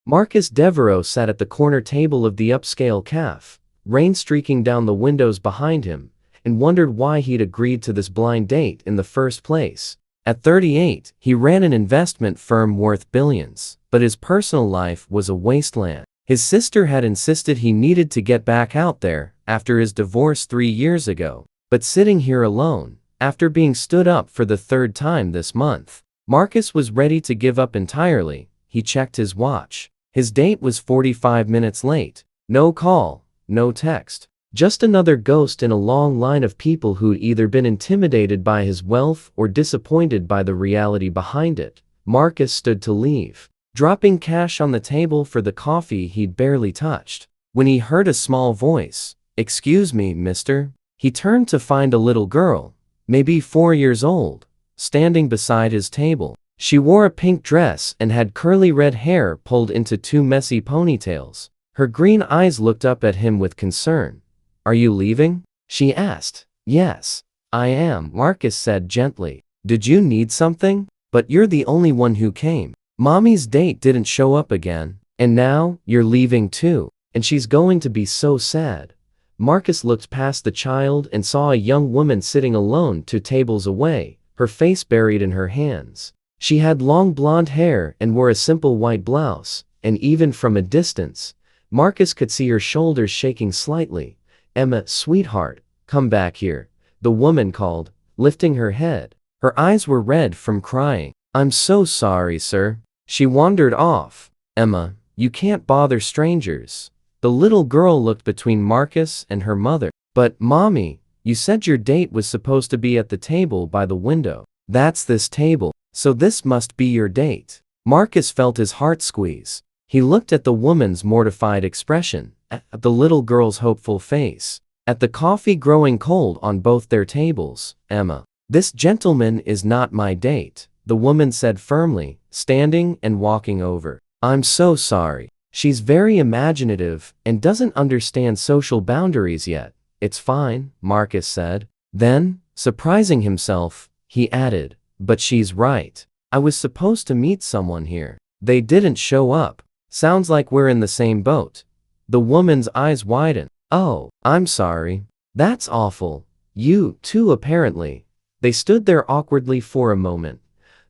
Marcus Devereaux sat at the corner table of the upscale cafe, rain streaking down the windows behind him, and wondered why he'd agreed to this blind date in the first place. At 38, he ran an investment firm worth billions, but his personal life was a wasteland. His sister had insisted he needed to get back out there after his divorce 3 years ago, but sitting here alone, after being stood up for the third time this month, Marcus was ready to give up entirely. He checked his watch. His date was 45 minutes late. No call, no text. Just another ghost in a long line of people who'd either been intimidated by his wealth or disappointed by the reality behind it. Marcus stood to leave, dropping cash on the table for the coffee he'd barely touched, when he heard a small voice. "Excuse me, mister." He turned to find a little girl, maybe 4 years old, standing beside his table. She wore a pink dress and had curly red hair pulled into 2 messy ponytails. Her green eyes looked up at him with concern. "Are you leaving?" she asked. "Yes, I am," Marcus said gently. "Did you need something? But you're the only one who came. Mommy's date didn't show up again, and now you're leaving too, and she's going to be so sad." Marcus looked past the child and saw a young woman sitting alone 2 tables away, her face buried in her hands. She had long blonde hair and wore a simple white blouse, and even from a distance, Marcus could see her shoulders shaking slightly. "Emma, sweetheart, come back here," the woman called, lifting her head. Her eyes were red from crying. "I'm so sorry, sir." She wandered off. "Emma, you can't bother strangers." The little girl looked between Marcus and her mother. "But, Mommy, you said your date was supposed to be at the table by the window." "That's this table. So this must be your date." Marcus felt his heart squeeze. He looked at the woman's mortified expression, at the little girl's hopeful face, at the coffee growing cold on both their tables. "Emma, this gentleman is not my date," the woman said firmly, standing and walking over. "I'm so sorry. She's very imaginative and doesn't understand social boundaries yet." "It's fine," Marcus said. Then, surprising himself, he added, "But she's right. I was supposed to meet someone here. They didn't show up. Sounds like we're in the same boat." The woman's eyes widened. "Oh, I'm sorry. That's awful. You, too, apparently." They stood there awkwardly for a moment,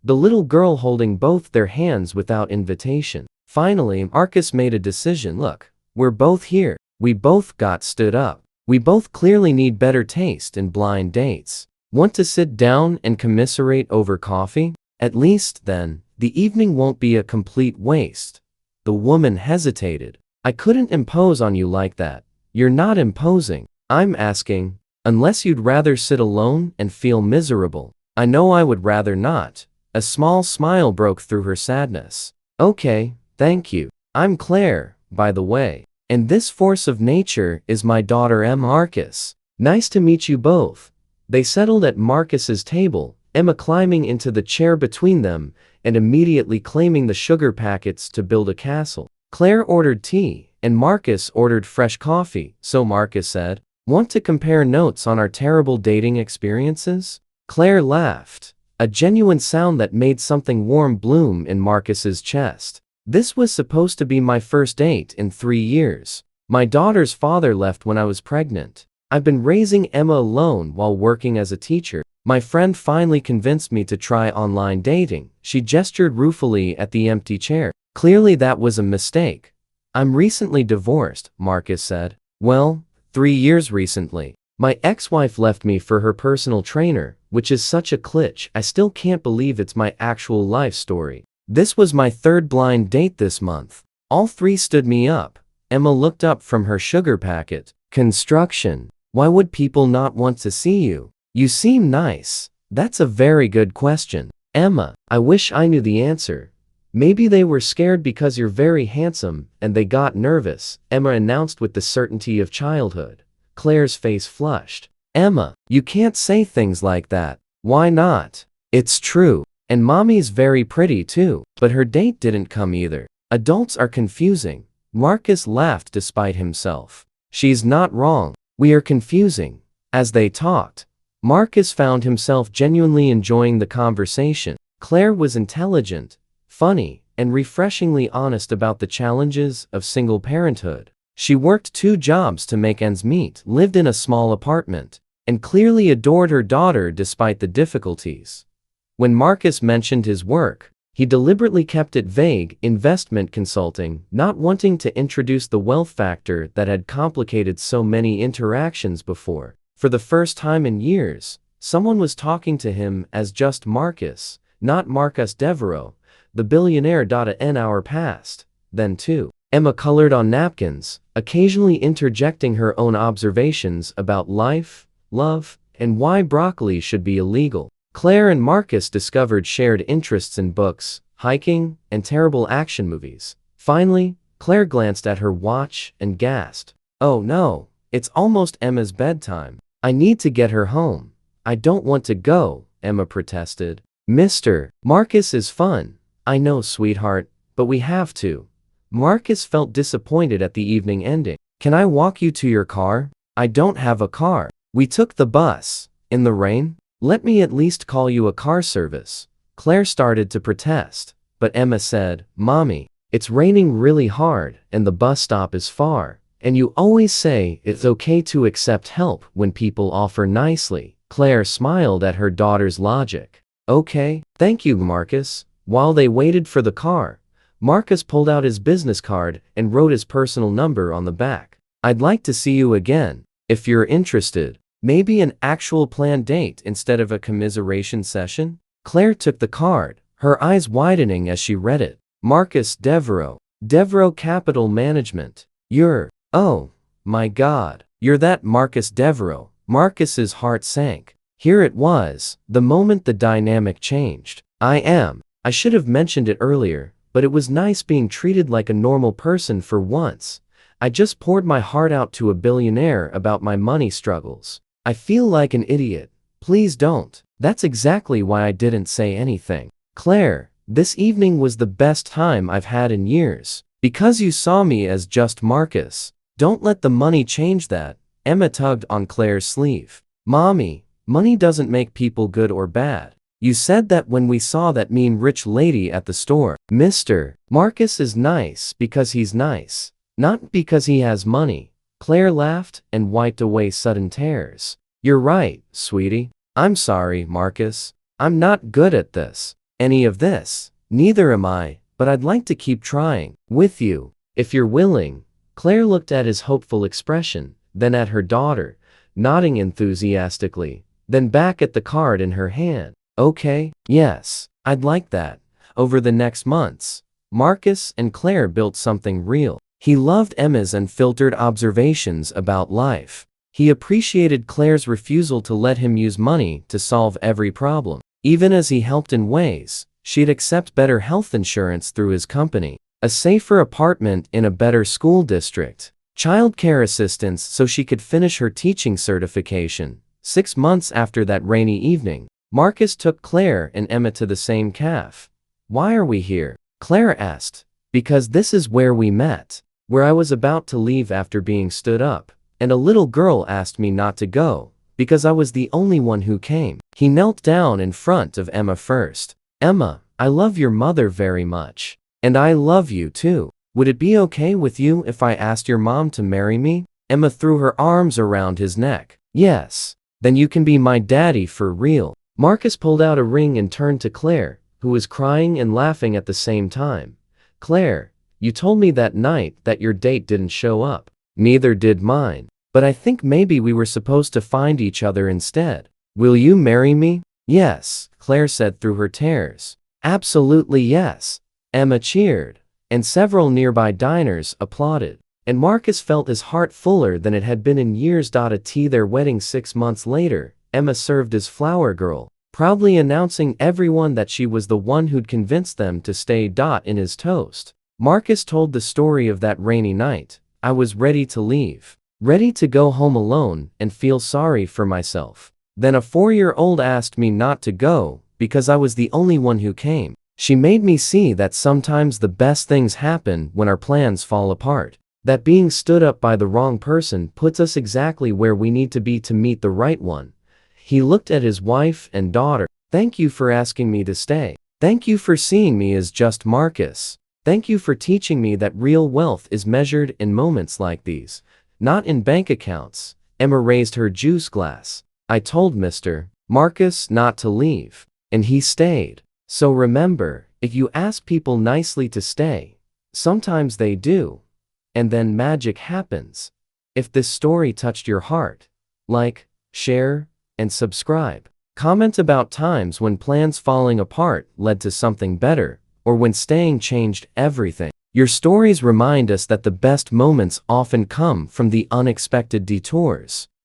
the little girl holding both their hands without invitation. Finally, Marcus made a decision. "Look, we're both here. We both got stood up. We both clearly need better taste in blind dates. Want to sit down and commiserate over coffee? At least, then, the evening won't be a complete waste." The woman hesitated. "I couldn't impose on you like that." "You're not imposing. I'm asking, unless you'd rather sit alone and feel miserable." "I know I would rather not." A small smile broke through her sadness. "Okay, thank you. I'm Claire, by the way. And this force of nature is my daughter Emma." "Marcus. Nice to meet you both." They settled at Marcus's table, Emma climbing into the chair between them and immediately claiming the sugar packets to build a castle. Claire ordered tea, and Marcus ordered fresh coffee. "So," Marcus said, "want to compare notes on our terrible dating experiences?" Claire laughed, a genuine sound that made something warm bloom in Marcus's chest. "This was supposed to be my first date in 3 years. My daughter's father left when I was pregnant. I've been raising Emma alone while working as a teacher. My friend finally convinced me to try online dating." She gestured ruefully at the empty chair. "Clearly that was a mistake." "I'm recently divorced," Marcus said. "Well, 3 years recently. My ex-wife left me for her personal trainer, which is such a glitch. I still can't believe it's my actual life story. This was my 3rd blind date this month. All 3 stood me up." Emma looked up from her sugar packet. "Construction. Why would people not want to see you? You seem nice." "That's a very good question, Emma. I wish I knew the answer." "Maybe they were scared because you're very handsome and they got nervous," Emma announced with the certainty of childhood. Claire's face flushed. "Emma, you can't say things like that." "Why not? It's true. And Mommy's very pretty too." "But her date didn't come either." "Adults are confusing." Marcus laughed despite himself. "She's not wrong. We are confusing." As they talked, Marcus found himself genuinely enjoying the conversation. Claire was intelligent, funny, and refreshingly honest about the challenges of single parenthood. She worked 2 jobs to make ends meet, lived in a small apartment, and clearly adored her daughter despite the difficulties. When Marcus mentioned his work, he deliberately kept it vague: investment consulting, not wanting to introduce the wealth factor that had complicated so many interactions before. For the first time in years, someone was talking to him as just Marcus, not Marcus Devereaux, the billionaire. An hour passed, then 2. Emma colored on napkins, occasionally interjecting her own observations about life, love, and why broccoli should be illegal. Claire and Marcus discovered shared interests in books, hiking, and terrible action movies. Finally, Claire glanced at her watch and gasped, "Oh no, it's almost Emma's bedtime. I need to get her home." "I don't want to go," Emma protested. "Mr. Marcus is fun. I know, sweetheart, but we have to." Marcus felt disappointed at the evening ending. "Can I walk you to your car?" "I don't have a car." "We took the bus. In the rain?" "Let me at least call you a car service." Claire started to protest, but Emma said, "Mommy, it's raining really hard and the bus stop is far, and you always say it's okay to accept help when people offer nicely." Claire smiled at her daughter's logic. "Okay, thank you, Marcus." While they waited for the car, Marcus pulled out his business card and wrote his personal number on the back. "I'd like to see you again, if you're interested. Maybe an actual planned date instead of a commiseration session?" Claire took the card, her eyes widening as she read it. Marcus Devereaux. Devereaux Capital Management. Oh my God, you're that Marcus Devereaux." Marcus's heart sank. Here it was, the moment the dynamic changed. "I am. I should have mentioned it earlier, but it was nice being treated like a normal person for once. I just poured my heart out to a billionaire about my money struggles. I feel like an idiot. Please don't." "That's exactly why I didn't say anything. Claire, this evening was the best time I've had in years. Because you saw me as just Marcus. Don't let the money change that." Emma tugged on Claire's sleeve. "Mommy, money doesn't make people good or bad. You said that when we saw that mean rich lady at the store." "Mr. Marcus is nice because he's nice, not because he has money." Claire laughed and wiped away sudden tears. "You're right, sweetie. I'm sorry, Marcus. I'm not good at any of this. Neither am I, but I'd like to keep trying with you, if you're willing." Claire looked at his hopeful expression, then at her daughter, nodding enthusiastically, then back at the card in her hand. "Okay, yes, I'd like that." Over the next months, Marcus and Claire built something real. He loved Emma's unfiltered observations about life. He appreciated Claire's refusal to let him use money to solve every problem. Even as he helped in ways, she'd accept better health insurance through his company, a safer apartment in a better school district, childcare assistance so she could finish her teaching certification. 6 months after that rainy evening, Marcus took Claire and Emma to the same cafe. "Why are we here?" Claire asked. "Because this is where we met. Where I was about to leave after being stood up, and a little girl asked me not to go, because I was the only one who came." He knelt down in front of Emma first. "Emma, I love your mother very much. And I love you too. Would it be okay with you if I asked your mom to marry me?" Emma threw her arms around his neck. "Yes. Then you can be my daddy for real." Marcus pulled out a ring and turned to Claire, who was crying and laughing at the same time. "Claire, you told me that night that your date didn't show up. Neither did mine. But I think maybe we were supposed to find each other instead. Will you marry me?" "Yes," Claire said through her tears. "Absolutely yes." Emma cheered, and several nearby diners applauded. And Marcus felt his heart fuller than it had been in years. At their wedding 6 months later, Emma served as flower girl, proudly announcing everyone that she was the one who'd convinced them to stay. In his toast, Marcus told the story of that rainy night. "I was ready to leave. Ready to go home alone and feel sorry for myself. Then a 4-year-old asked me not to go because I was the only one who came. She made me see that sometimes the best things happen when our plans fall apart. That being stood up by the wrong person puts us exactly where we need to be to meet the right one." He looked at his wife and daughter. "Thank you for asking me to stay. Thank you for seeing me as just Marcus. Thank you for teaching me that real wealth is measured in moments like these, not in bank accounts. Emma raised her juice glass. I told Mr. Marcus not to leave, and he stayed. So remember, if you ask people nicely to stay, sometimes they do, and then magic happens. If this story touched your heart, like, share, and subscribe. Comment about times when plans falling apart led to something better, or when staying changed everything. Your stories remind us that the best moments often come from the unexpected detours.